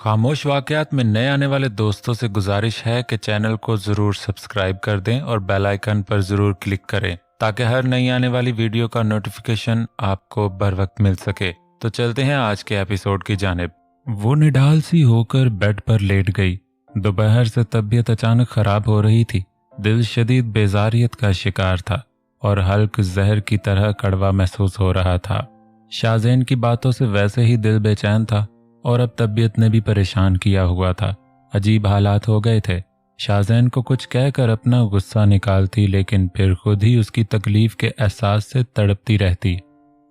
खामोश वाकयात में नए आने वाले दोस्तों से गुजारिश है कि चैनल को ज़रूर सब्सक्राइब कर दें और बेल आइकन पर ज़रूर क्लिक करें ताकि हर नई आने वाली वीडियो का नोटिफिकेशन आपको बर वक्त मिल सके। तो चलते हैं आज के एपिसोड की जानिब। वो निढाल सी होकर बेड पर लेट गई। दोपहर से तबीयत अचानक खराब हो रही थी। दिल शदीद बेजारियत का शिकार था और हल्क जहर की तरह कड़वा महसूस हो रहा था। शाहजैन की बातों से वैसे ही दिल बेचैन था और अब तबीयत ने भी परेशान किया हुआ था। अजीब हालात हो गए थे। शाहजैन को कुछ कहकर अपना गुस्सा निकालती, लेकिन फिर खुद ही उसकी तकलीफ के एहसास से तड़पती रहती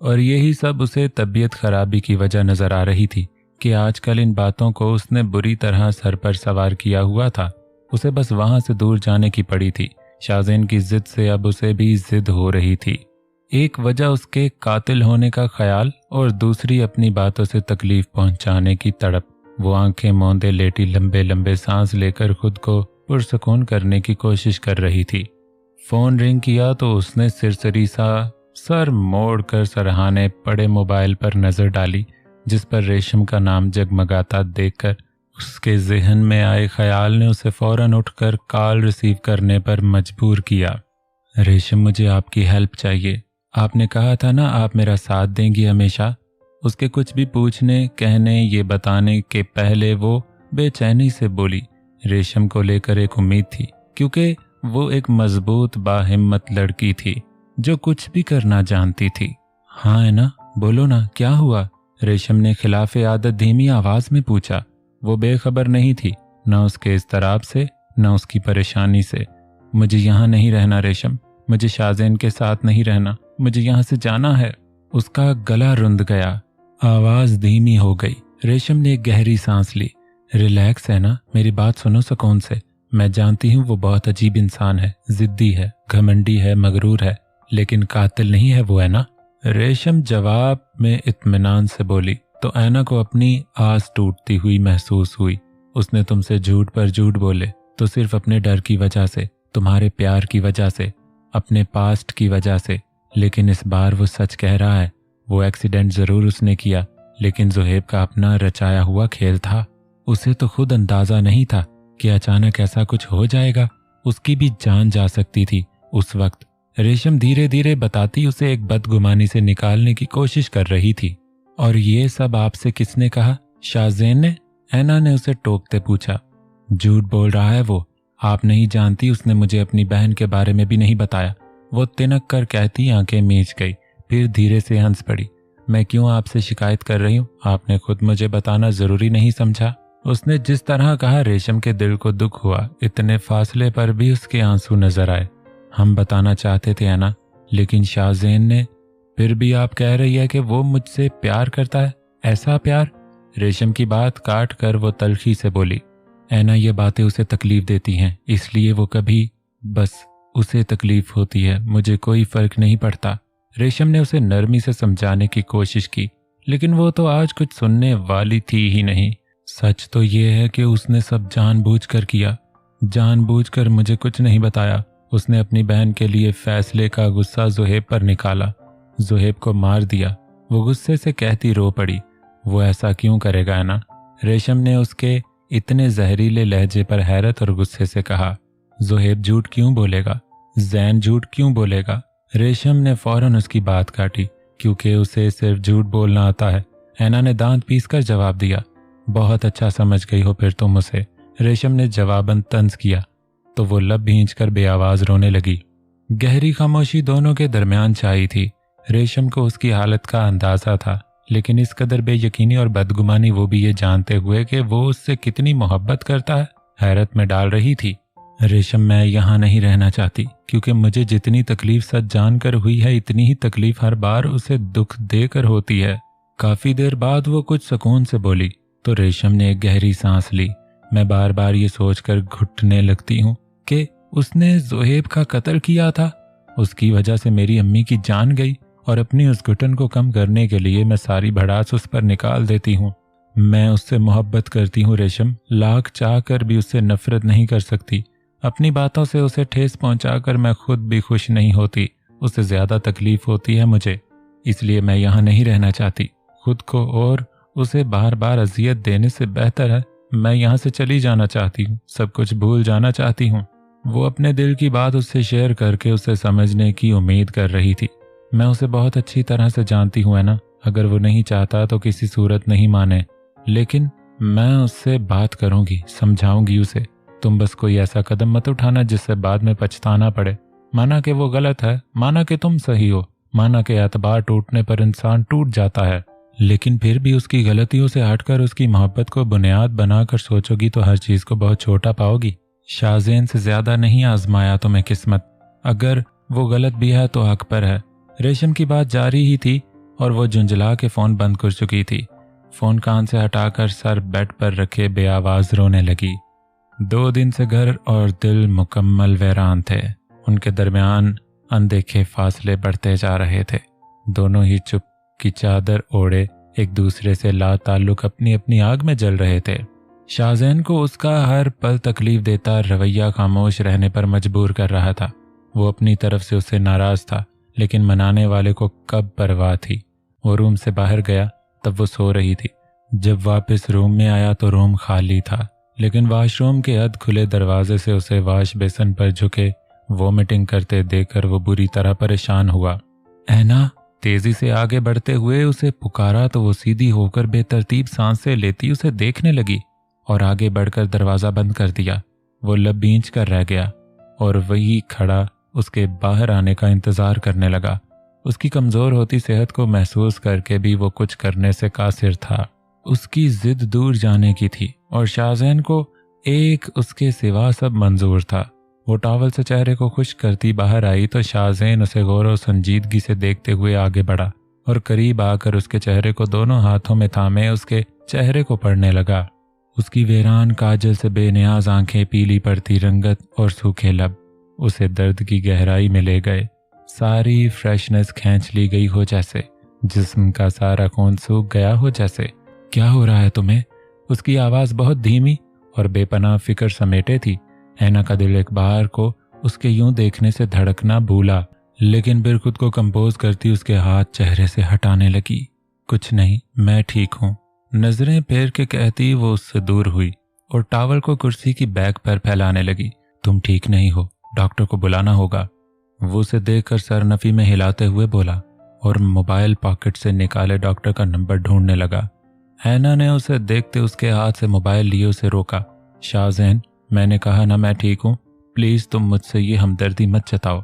और यही सब उसे तबीयत खराबी की वजह नजर आ रही थी कि आजकल इन बातों को उसने बुरी तरह सर पर सवार किया हुआ था। उसे बस वहां से दूर जाने की पड़ी थी। शाहजैन की जिद से अब उसे भी जिद हो रही थी। एक वजह उसके कातिल होने का ख्याल और दूसरी अपनी बातों से तकलीफ पहुंचाने की तड़प। वो आंखें मौंदे लेटी लंबे लंबे सांस लेकर खुद को पुरसकून करने की कोशिश कर रही थी। फोन रिंग किया तो उसने सिरसरी सा सर मोड़कर सरहाने पड़े मोबाइल पर नजर डाली, जिस पर रेशम का नाम जगमगाता देखकर उसके जहन में आए ख्याल ने उसे फौरन उठकर कॉल रिसीव करने पर मजबूर किया। रेशम, मुझे आपकी हेल्प चाहिए। आपने कहा था ना आप मेरा साथ देंगी हमेशा। उसके कुछ भी पूछने, कहने, ये बताने के पहले वो बेचैनी से बोली। रेशम को लेकर एक उम्मीद थी, क्योंकि वो एक मजबूत बाहिम्मत लड़की थी जो कुछ भी करना जानती थी। हाँ है ना, बोलो ना, क्या हुआ? रेशम ने खिलाफे आदत धीमी आवाज में पूछा। वो बेखबर नहीं थी, न उसके इस्तराब से न उसकी परेशानी से। मुझे यहाँ नहीं रहना रेशम, मुझे शाहजैन के साथ नहीं रहना, मुझे यहाँ से जाना है। उसका गला रुंध गया, आवाज धीमी हो गई। रेशम ने एक गहरी सांस ली। रिलैक्स है ना, मेरी बात सुनो सुकून से। मैं जानती हूँ वो बहुत अजीब इंसान है, जिद्दी है, घमंडी है, मगरूर है, लेकिन कातिल नहीं है वो, है ना? रेशम जवाब में इत्मीनान से बोली तो ऐना को अपनी आस टूटती हुई महसूस हुई। उसने तुमसे झूठ पर झूठ बोले तो सिर्फ अपने डर की वजह से, तुम्हारे प्यार की वजह से, अपने पास्ट की वजह से। लेकिन इस बार वो सच कह रहा है। वो एक्सीडेंट जरूर उसने किया, लेकिन ज़ुहैब का अपना रचाया हुआ खेल था। उसे तो खुद अंदाजा नहीं था कि अचानक ऐसा कुछ हो जाएगा। उसकी भी जान जा सकती थी उस वक्त। रेशम धीरे धीरे बताती उसे एक बदगुमानी से निकालने की कोशिश कर रही थी। और ये सब आपसे किसने कहा? शाहजैन ने? ऐना ने उसे टोकते पूछा। झूठ बोल रहा है वो, आप नहीं जानती, उसने मुझे अपनी बहन के बारे में भी नहीं बताया। वो तिनक कर कहती आंखें मीच गई, फिर धीरे से हंस पड़ी। मैं क्यों आपसे शिकायत कर रही हूँ? आपने खुद मुझे बताना जरूरी नहीं समझा? उसने जिस तरह कहा रेशम के दिल को दुख हुआ। इतने फासले पर भी उसके आंसू नजर आए। हम बताना चाहते थे ऐना, लेकिन शाहजैन ने। फिर भी आप कह रही है कि वो मुझसे प्यार करता है? ऐसा प्यार? रेशम की बात काट कर वो तल्खी से बोली। ऐना, ये बातें उसे तकलीफ देती हैं, इसलिए वो कभी बस उसे तकलीफ होती है, मुझे कोई फर्क नहीं पड़ता। रेशम ने उसे नरमी से समझाने की कोशिश की, लेकिन वो तो आज कुछ सुनने वाली थी ही नहीं। सच तो ये है कि उसने सब जानबूझकर किया, जानबूझकर मुझे कुछ नहीं बताया। उसने अपनी बहन के लिए फैसले का गुस्सा ज़ुहैब पर निकाला, ज़ुहैब को मार दिया। वो गुस्से से कहती रो पड़ी। वो ऐसा क्यों करेगा ना? रेशम ने उसके इतने जहरीले लहजे पर हैरत और गुस्से से कहा। ज़ुहैब झूठ क्यों बोलेगा? ज़ैन झूठ क्यों बोलेगा? रेशम ने फौरन उसकी बात काटी, क्योंकि उसे सिर्फ झूठ बोलना आता है। ऐना ने दांत पीसकर जवाब दिया। बहुत अच्छा समझ गई हो फिर तुम उसे। रेशम ने जवाबन तंज किया तो वो लब भींचकर बेआवाज रोने लगी। गहरी खामोशी दोनों के दरमियान छाई थी। रेशम को उसकी हालत का अंदाजा था, लेकिन इस कदर बेयकीनी और बदगुमानी वो भी ये जानते हुए कि वो उससे कितनी मोहब्बत करता है, हैरत में डाल रही थी। रेशम, मैं यहाँ नहीं रहना चाहती, क्योंकि मुझे जितनी तकलीफ सच जानकर हुई है, इतनी ही तकलीफ हर बार उसे दुख देकर होती है। काफी देर बाद वो कुछ सुकून से बोली तो रेशम ने एक गहरी सांस ली। मैं बार बार ये सोचकर घुटने लगती हूँ कि उसने ज़ुहैब का कत्ल किया था। उसकी वजह से मेरी अम्मी की जान गई और अपनी उस घुटन को कम करने के लिए मैं सारी भड़ास उस पर निकाल देती हूँ। मैं उससे मोहब्बत करती हूँ रेशम, लाख चाह कर भी उससे नफरत नहीं कर सकती। अपनी बातों से उसे ठेस पहुंचाकर मैं खुद भी खुश नहीं होती, उससे ज्यादा तकलीफ होती है मुझे। इसलिए मैं यहाँ नहीं रहना चाहती। खुद को और उसे बार बार अजियत देने से बेहतर है मैं यहाँ से चली जाना चाहती हूँ, सब कुछ भूल जाना चाहती हूँ। वो अपने दिल की बात उससे शेयर करके उसे समझने की उम्मीद कर रही थी। मैं उसे बहुत अच्छी तरह से जानती हूँ, है ना। अगर वो नहीं चाहता तो किसी सूरत नहीं माने, लेकिन मैं उससे बात करूंगी, समझाऊंगी उसे। तुम बस कोई ऐसा कदम मत उठाना जिससे बाद में पछताना पड़े। माना कि वो गलत है, माना कि तुम सही हो, माना कि एतबार टूटने पर इंसान टूट जाता है, लेकिन फिर भी उसकी गलतियों से हटकर उसकी मोहब्बत को बुनियाद बनाकर सोचोगी तो हर चीज को बहुत छोटा पाओगी। शाहज़ैन से ज्यादा नहीं आजमाया तुम्हें किस्मत। अगर वो गलत भी है तो हक पर है। रेशम की बात जारी ही थी और वो झुंझला के फोन बंद कर चुकी थी। फोन कान से हटाकर सर बेड पर रखे बेआवाज रोने लगी। 2 दिन से घर और दिल मुकम्मल वीरान थे। उनके दरमियान अनदेखे फासले बढ़ते जा रहे थे। दोनों ही चुप की चादर ओढ़े एक दूसरे से लाताल्लुक अपनी अपनी आग में जल रहे थे। शाहज़ैन को उसका हर पल तकलीफ देता रवैया खामोश रहने पर मजबूर कर रहा था। वो अपनी तरफ से उससे नाराज था, लेकिन मनाने वाले को कब परवाह थी। वो रूम से बाहर गया तब वो सो रही थी। जब वापस रूम में आया तो रूम खाली था, लेकिन वॉशरूम के अध खुले दरवाजे से उसे वॉश बेसन पर झुके वॉमिटिंग करते देखकर वो बुरी तरह परेशान हुआ। ऐना तेजी से आगे बढ़ते हुए उसे पुकारा तो वो सीधी होकर बेतरतीब सांसें लेती उसे देखने लगी और आगे बढ़कर दरवाजा बंद कर दिया। वो लब भींच कर रह गया और वही खड़ा उसके बाहर आने का इंतजार करने लगा। उसकी कमजोर होती सेहत को महसूस करके भी वो कुछ करने से कासिर था। उसकी जिद दूर जाने की थी और शाहज़ैन को एक उसके सिवा सब मंजूर था। वो टॉवल से चेहरे को खुश्क करती बाहर आई तो शाहज़ैन उसे गौर और संजीदगी से देखते हुए आगे बढ़ा और करीब आकर उसके चेहरे को दोनों हाथों में थामे उसके चेहरे को पढ़ने लगा। उसकी वीरान काजल से बेनियाज आंखें, पीली पड़ती रंगत और सूखे लब उसे दर्द की गहराई में ले गए। सारी फ्रेशनेस खींच ली गई हो जैसे, जिस्म का सारा खून सूख गया हो जैसे। क्या हो रहा है तुम्हें? उसकी आवाज बहुत धीमी और बेपनाह फिक्र समेटे थी। ऐना का दिल एक बार को उसके यूं देखने से धड़कना भूला, लेकिन फिर खुद को कंपोज करती उसके हाथ चेहरे से हटाने लगी। कुछ नहीं, मैं ठीक हूँ, नजरें फेर के कहती वो उससे दूर हुई और टॉवल को कुर्सी की बैग पर फैलाने लगी। तुम ठीक नहीं हो, डॉक्टर को बुलाना होगा। वो उसे देखकर सरनफी में हिलाते हुए बोला और मोबाइल पॉकेट से निकाले डॉक्टर का नंबर ढूंढने लगा। ऐना ने उसे देखते उसके हाथ से मोबाइल लिए उसे रोका। शाहज़ैन, मैंने कहा ना मैं ठीक हूँ, प्लीज तुम मुझसे ये हमदर्दी मत जताओ।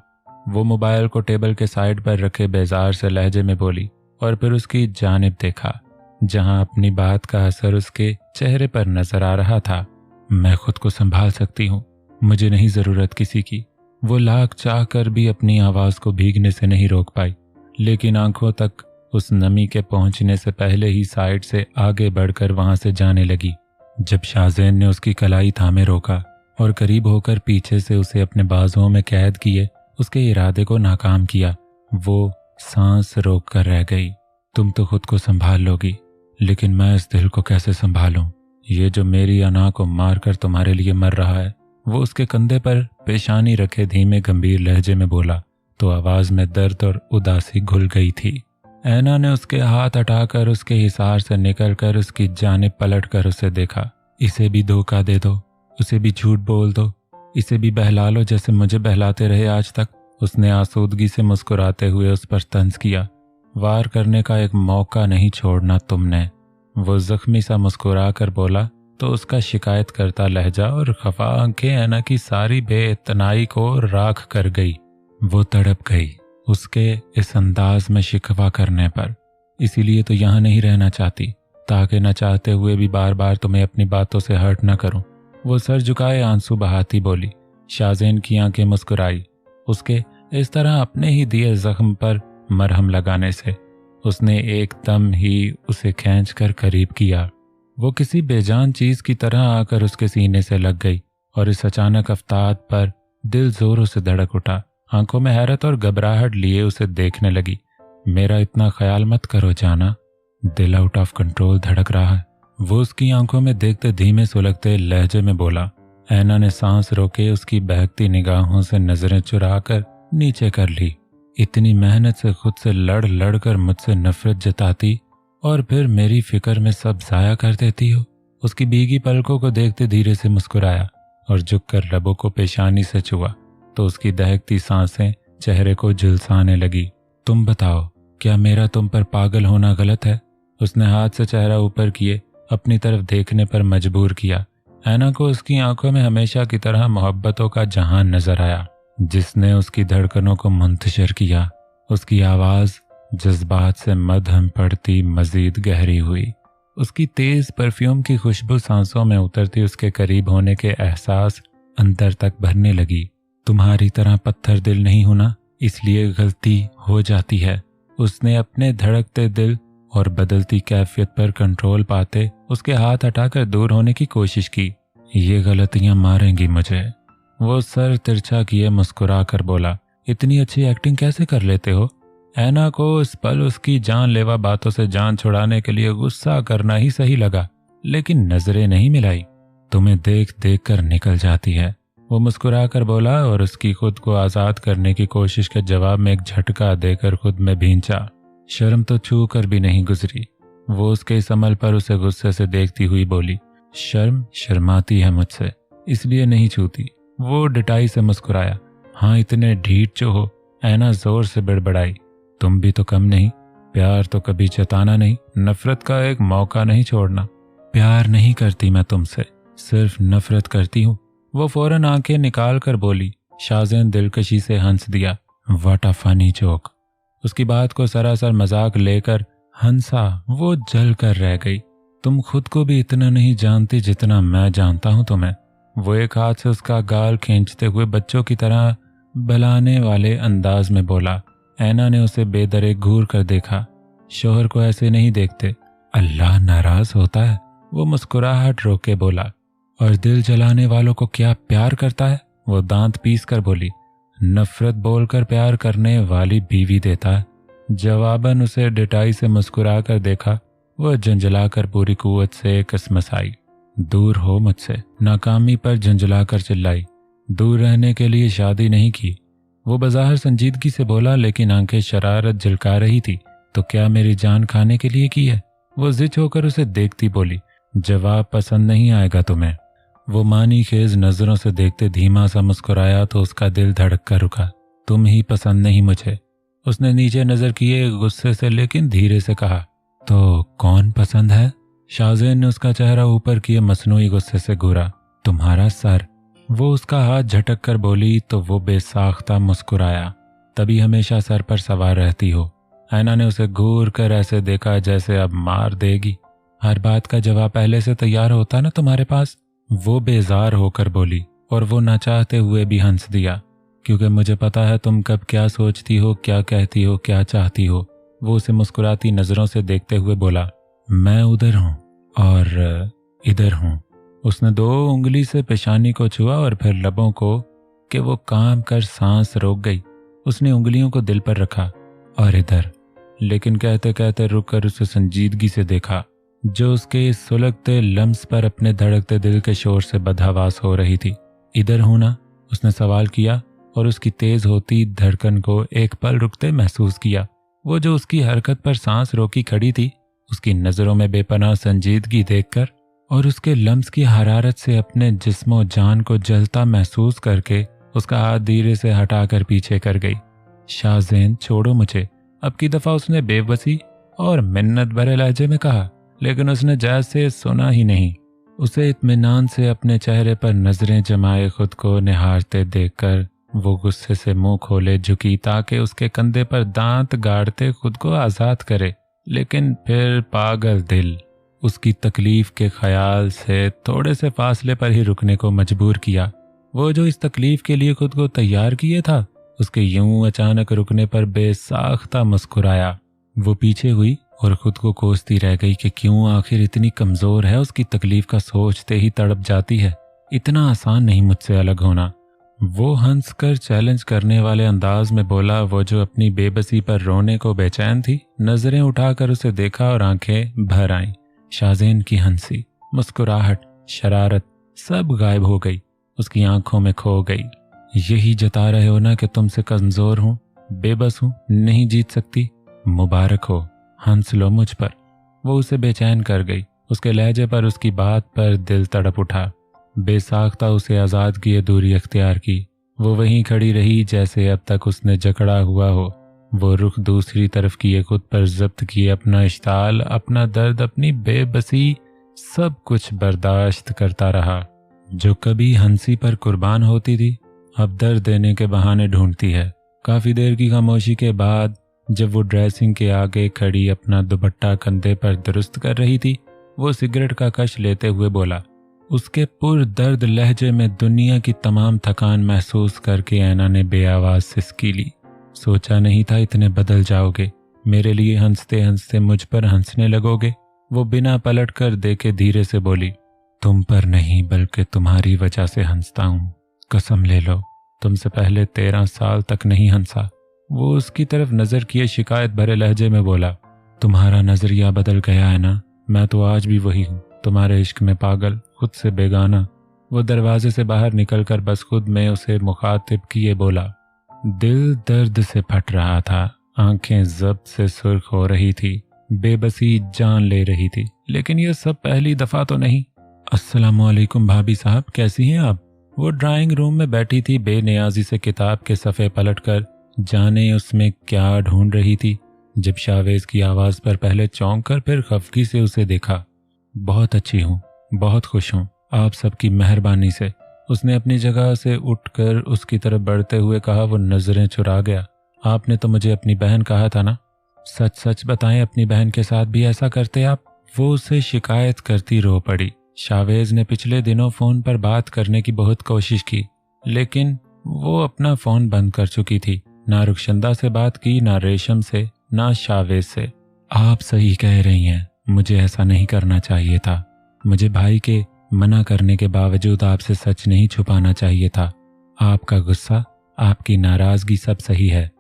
वो मोबाइल को टेबल के साइड पर रखे बेजार से लहजे में बोली और फिर उसकी जानिब देखा जहां अपनी बात का असर उसके चेहरे पर नजर आ रहा था। मैं खुद को संभाल सकती हूँ, मुझे नहीं जरूरत किसी की। वो लाख चाह कर भी अपनी आवाज को भीगने से नहीं रोक पाई, लेकिन आंखों तक उस नमी के पहुंचने से पहले ही साइड से आगे बढ़कर वहां से जाने लगी। जब शाहज़ैन ने उसकी कलाई थामे रोका और करीब होकर पीछे से उसे अपने बाजुओं में कैद किए उसके इरादे को नाकाम किया, वो सांस रोक कर रह गई। तुम तो खुद को संभाल लोगी, लेकिन मैं इस दिल को कैसे संभालूं? ये जो मेरी अना को मारकर तुम्हारे लिए मर रहा है। वो उसके कंधे पर पेशानी रखे धीमे गंभीर लहजे में बोला तो आवाज में दर्द और उदासी घुल गई थी। ऐना ने उसके हाथ हटाकर उसके हिसार से निकलकर उसकी जानिब पलट कर उसे देखा। इसे भी धोखा दे दो, उसे भी झूठ बोल दो, इसे भी बहला लो जैसे मुझे बहलाते रहे आज तक। उसने आसूदगी से मुस्कुराते हुए उस पर तंज किया। वार करने का एक मौका नहीं छोड़ना तुमने। वो जख्मी सा मुस्कुरा कर बोला तो उसका शिकायत करता लहजा और खफा आंखें ऐना की सारी बेइतनाई को राख कर गई। वो तड़प गई उसके इस अंदाज में शिकवा करने पर। इसीलिए तो यहाँ नहीं रहना चाहती, ताकि न चाहते हुए भी बार बार तुम्हें अपनी बातों से हर्ट न करूं। वो सर झुकाए आंसू बहाती बोली। शाहज़ैन की आंखें मुस्कुराई। उसके इस तरह अपने ही दिए जख्म पर मरहम लगाने से उसने एकदम ही उसे खींच कर करीब किया। वो किसी बेजान चीज की तरह आकर उसके सीने से लग गई और इस अचानक अफ्ताद पर दिल जोरों से धड़क उठा। आंखों में हैरत और घबराहट लिए उसे देखने लगी। मेरा इतना ख्याल मत करो जाना, दिल आउट ऑफ कंट्रोल धड़क रहा है। वो उसकी आंखों में देखते धीमे सुलगते लहजे में बोला। ऐना ने सांस रोके उसकी बहकती निगाहों से नजरें चुराकर नीचे कर ली। इतनी मेहनत से खुद से लड़ लड़ कर मुझसे नफरत जताती और फिर मेरी फिक्र में सब जाया कर देती हो। उसकी भीगी पलकों को देखते धीरे से मुस्कुराया और झुककर लबों को पेशानी से छुआ तो उसकी दहकती सांसें चेहरे को झुलसाने लगी। तुम बताओ, क्या मेरा तुम पर पागल होना गलत है? उसने हाथ से चेहरा ऊपर किए अपनी तरफ देखने पर मजबूर किया। ऐना को उसकी आंखों में हमेशा की तरह मोहब्बतों का जहान नजर आया जिसने उसकी धड़कनों को मुंतशिर किया। उसकी आवाज जज्बात से मध्यम पड़ती मजीद गहरी हुई। उसकी तेज परफ्यूम की खुशबू सांसों में उतरती उसके करीब होने के एहसास अंदर तक भरने लगी। तुम्हारी तरह पत्थर दिल नहीं होना, इसलिए गलती हो जाती है। उसने अपने धड़कते दिल और बदलती कैफियत पर कंट्रोल पाते उसके हाथ हटाकर दूर होने की कोशिश की। ये गलतियां मारेंगी मुझे। वो सर तिरछा किए मुस्कुरा कर बोला, इतनी अच्छी एक्टिंग कैसे कर लेते हो? ऐना को इस पल उसकी जानलेवा बातों से जान छुड़ाने के लिए गुस्सा करना ही सही लगा, लेकिन नजरें नहीं मिलाई। तुम्हें देख देख कर निकल जाती है, वो मुस्कुरा कर बोला और उसकी खुद को आजाद करने की कोशिश के जवाब में एक झटका देकर खुद में भींचा। शर्म तो छू कर भी नहीं गुजरी। वो उसके इस अमल पर उसे गुस्से से देखती हुई बोली, शर्माती है मुझसे, इसलिए नहीं छूती। वो डिटाई से मुस्कुराया। हाँ, इतने ढीठ जो हो। ऐना जोर से बड़बड़ाई, तुम भी तो कम नहीं। प्यार तो कभी जताना नहीं, नफरत का एक मौका नहीं छोड़ना। प्यार नहीं करती मैं तुमसे, सिर्फ नफरत करती हूँ। वो फौरन आंखें निकाल कर बोली। शाहज़ैन दिलकशी से हंस दिया। What a funny joke. उसकी बात को सरासर मजाक लेकर हंसा। वो जल कर रह गई। तुम खुद को भी इतना नहीं जानती जितना मैं जानता हूं तुम्हें। वो एक हाथ से उसका गाल खींचते हुए बच्चों की तरह बहलाने वाले अंदाज में बोला। ऐना ने उसे बेदरे घूर कर देखा। शोहर को ऐसे नहीं देखते, अल्लाह नाराज होता है। वो मुस्कुराहट रोक के बोला। और दिल जलाने वालों को क्या प्यार करता है? वो दांत पीस कर बोली। नफरत बोलकर प्यार करने वाली बीवी देता है। जवाबन उसे डिटाई से मुस्कुरा कर देखा। वह झंझलाकर पूरी कुव्वत से कसमसाई। दूर हो मुझसे। नाकामी पर झंझलाकर चिल्लाई। दूर रहने के लिए शादी नहीं की। वो बज़ाहिर संजीदगी से बोला, लेकिन आंखें शरारत झलका रही थी। तो क्या मेरी जान खाने के लिए की है? वो जिच होकर उसे देखती बोली। जवाब पसंद नहीं आएगा तुम्हें। वो मानी खेज नजरों से देखते धीमा सा मुस्कुराया तो उसका दिल धड़क कर रुका। तुम ही पसंद नहीं मुझे। उसने नीचे नजर किए गुस्से से, लेकिन धीरे से कहा। तो कौन पसंद है? शाहज़ैन ने उसका चेहरा ऊपर किए मसनूई गुस्से से घूरा। तुम्हारा सर। वो उसका हाथ झटक कर बोली तो वो बेसाख्ता मुस्कुराया। तभी हमेशा सर पर सवार रहती हो। ऐना ने उसे घूर कर ऐसे देखा जैसे अब मार देगी। हर बात का जवाब पहले से तैयार होता ना तुम्हारे पास। वो बेजार होकर बोली और वो न चाहते हुए भी हंस दिया, क्योंकि मुझे पता है तुम कब क्या सोचती हो, क्या कहती हो, क्या चाहती हो। वो उसे मुस्कुराती नजरों से देखते हुए बोला। मैं उधर हूँ और इधर हूँ। उसने 2 उंगली से पेशानी को छुआ और फिर लबों को कि वो काम कर सांस रोक गई। उसने उंगलियों को दिल पर रखा। और इधर। लेकिन कहते कहते रुक कर उसे संजीदगी से देखा, जो उसके इस सुलगते लम्स पर अपने धड़कते दिल के शोर से बदहवास हो रही थी। इधर हूं ना? उसने सवाल किया और उसकी तेज होती धड़कन को एक पल रुकते महसूस किया। वो जो उसकी हरकत पर सांस रोकी खड़ी थी, उसकी नजरों में बेपनाह संजीदगी देखकर और उसके लम्स की हरारत से अपने जिस्मो जान को जलता महसूस करके उसका हाथ धीरे से हटाकर पीछे कर गई। शाहज़ैन छोड़ो मुझे। अब की दफा उसने बेबसी और मिन्नत भरे लहजे में कहा, लेकिन उसने जैसे सुना ही नहीं। उसे इत्मीनान से अपने चेहरे पर नजरें जमाए खुद को निहारते देखकर वो गुस्से से मुंह खोले झुकी ताकि उसके कंधे पर दांत गाड़ते खुद को आजाद करे। लेकिन फिर पागल दिल उसकी तकलीफ के ख्याल से थोड़े से फासले पर ही रुकने को मजबूर किया। वो जो इस तकलीफ के लिए खुद को तैयार किए था, उसके यूं अचानक रुकने पर बेसाख्ता मुस्कुराया। वो पीछे हुई और खुद को कोसती रह गई कि क्यों आखिर इतनी कमजोर है। उसकी तकलीफ का सोचते ही तड़प जाती है। इतना आसान नहीं मुझसे अलग होना। वो हंसकर चैलेंज करने वाले अंदाज में बोला। वो जो अपनी बेबसी पर रोने को बेचैन थी, नजरें उठाकर उसे देखा और आंखें भर आईं। शाहज़ैन की हंसी, मुस्कुराहट, शरारत सब गायब हो गई, उसकी आंखों में खो गई। यही जता रहे हो ना कि तुमसे कमजोर हूं, बेबस हूं, नहीं जीत सकती? मुबारक हो, हंस लो मुझ पर। वो उसे बेचैन कर गई। उसके लहजे पर, उसकी बात पर दिल तड़प उठा। बेसाख्ता उसे आज़ाद किए दूरी अख्तियार की। वो वहीं खड़ी रही जैसे अब तक उसने जकड़ा हुआ हो। वो रुख दूसरी तरफ किए, खुद पर जब्त किए अपना इश्ताल, अपना दर्द, अपनी बेबसी, सब कुछ बर्दाश्त करता रहा। जो कभी हंसी पर कुर्बान होती थी, अब दर्द देने के बहाने ढूंढती है। काफी देर की खामोशी के बाद जब वो ड्रेसिंग के आगे खड़ी अपना दुपट्टा कंधे पर दुरुस्त कर रही थी, वो सिगरेट का कश लेते हुए बोला। उसके पुर दर्द लहजे में दुनिया की तमाम थकान महसूस करके ऐना ने बेआवाज सिसकी ली। सोचा नहीं था इतने बदल जाओगे, मेरे लिए हंसते हंसते मुझ पर हंसने लगोगे। वो बिना पलट कर देखे धीरे से बोली, तुम पर नहीं बल्कि तुम्हारी वजह से हंसता हूँ, कसम ले लो तुमसे पहले 13 साल तक नहीं हंसा। वो उसकी तरफ नजर किए शिकायत भरे लहजे में बोला, तुम्हारा नजरिया बदल गया है ना, मैं तो आज भी वही हूँ, तुम्हारे इश्क में पागल, खुद से बेगाना। वो दरवाजे से बाहर निकलकर बस खुद में उसे मुखातिब किए बोला। दिल दर्द से फट रहा था, आंखें जब्त से सुर्ख हो रही थी, बेबसी जान ले रही थी। लेकिन ये सब पहली दफा तो नहीं। अस्सलामुअलैकुम भाभी साहब, कैसी हैं आप? वो ड्राइंग रूम में बैठी थी, बेनियाजी से किताब के सफ़े पलटकर जाने उसमें क्या ढूंढ रही थी। जब शावेज की आवाज़ पर पहले चौंक कर फिर खफगी से उसे देखा। बहुत अच्छी हूँ, बहुत खुश हूँ आप सबकी मेहरबानी से। उसने अपनी जगह से उठकर उसकी तरफ बढ़ते हुए कहा। वो नजरें चुरा गया। आपने तो मुझे अपनी बहन कहा था ना, सच सच बताएं, अपनी बहन के साथ भी ऐसा करते आप? वो उसे शिकायत करती रो पड़ी। शावेज ने पिछले दिनों फोन पर बात करने की बहुत कोशिश की, लेकिन वो अपना फोन बंद कर चुकी थी। ना रुखशंदा से बात की, ना रेशम से, ना शावेज से। आप सही कह रही हैं, मुझे ऐसा नहीं करना चाहिए था। मुझे भाई के मना करने के बावजूद आपसे सच नहीं छुपाना चाहिए था। आपका गुस्सा, आपकी नाराजगी सब सही है,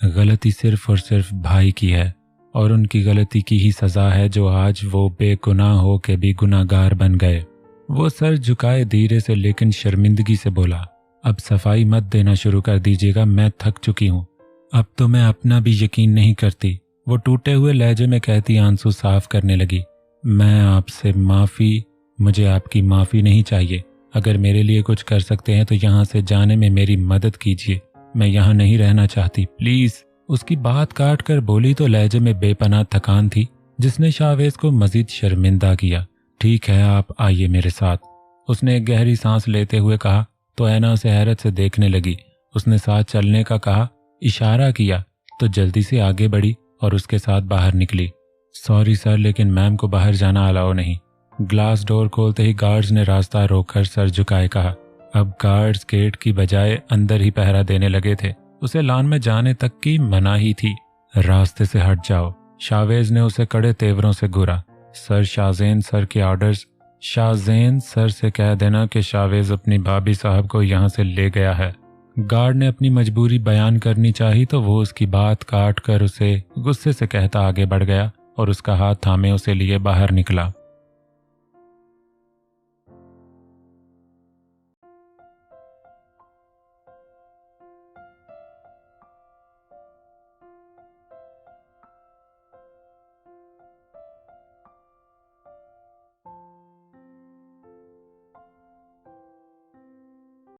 गलती सिर्फ और सिर्फ भाई की है और उनकी गलती की ही सजा है जो आज वो बेगुनाह हो के भी गुनाहगार बन गए। वो सर झुकाए धीरे से लेकिन शर्मिंदगी से बोला, अब सफाई मत देना शुरू कर दीजिएगा, मैं थक चुकी हूँ। अब तो मैं अपना भी यकीन नहीं करती। वो टूटे हुए लहजे में कहती आंसू साफ करने लगी। मैं आपसे माफ़ी, मुझे आपकी माफ़ी नहीं चाहिए। अगर मेरे लिए कुछ कर सकते हैं तो यहाँ से जाने में मेरी मदद कीजिए। मैं यहाँ नहीं रहना चाहती, प्लीज़। उसकी बात काट कर बोली तो लहजे में बेपनाह थकान थी जिसने शावेज को मजीद शर्मिंदा किया। ठीक है, आप आइए मेरे साथ, उसने एक गहरी सांस लेते हुए कहा तो ऐना उसे हैरत से देखने लगी। उसने साथ चलने का कहा, इशारा किया तो जल्दी से आगे बढ़ी और उसके साथ बाहर निकली। सॉरी सर, लेकिन मैम को बाहर जाना अलाउ नहीं। ग्लास डोर खोलते ही गार्ड्स ने रास्ता रोककर सर झुकाए कहा। अब गार्ड्स गेट की बजाय अंदर ही पहरा देने लगे थे। उसे लॉन में जाने तक की मनाही थी। रास्ते से हट जाओ, शावेज ने उसे कड़े तेवरों से घूरा। सर, शाहजेन सर के ऑर्डर्स। शाहजेन सर से कह देना कि शावेज अपनी भाभी साहब को यहाँ से ले गया है। गार्ड ने अपनी मजबूरी बयान करनी चाही तो वो उसकी बात काट कर उसे गुस्से से कहता आगे बढ़ गया और उसका हाथ थामे उसे लिए बाहर निकला।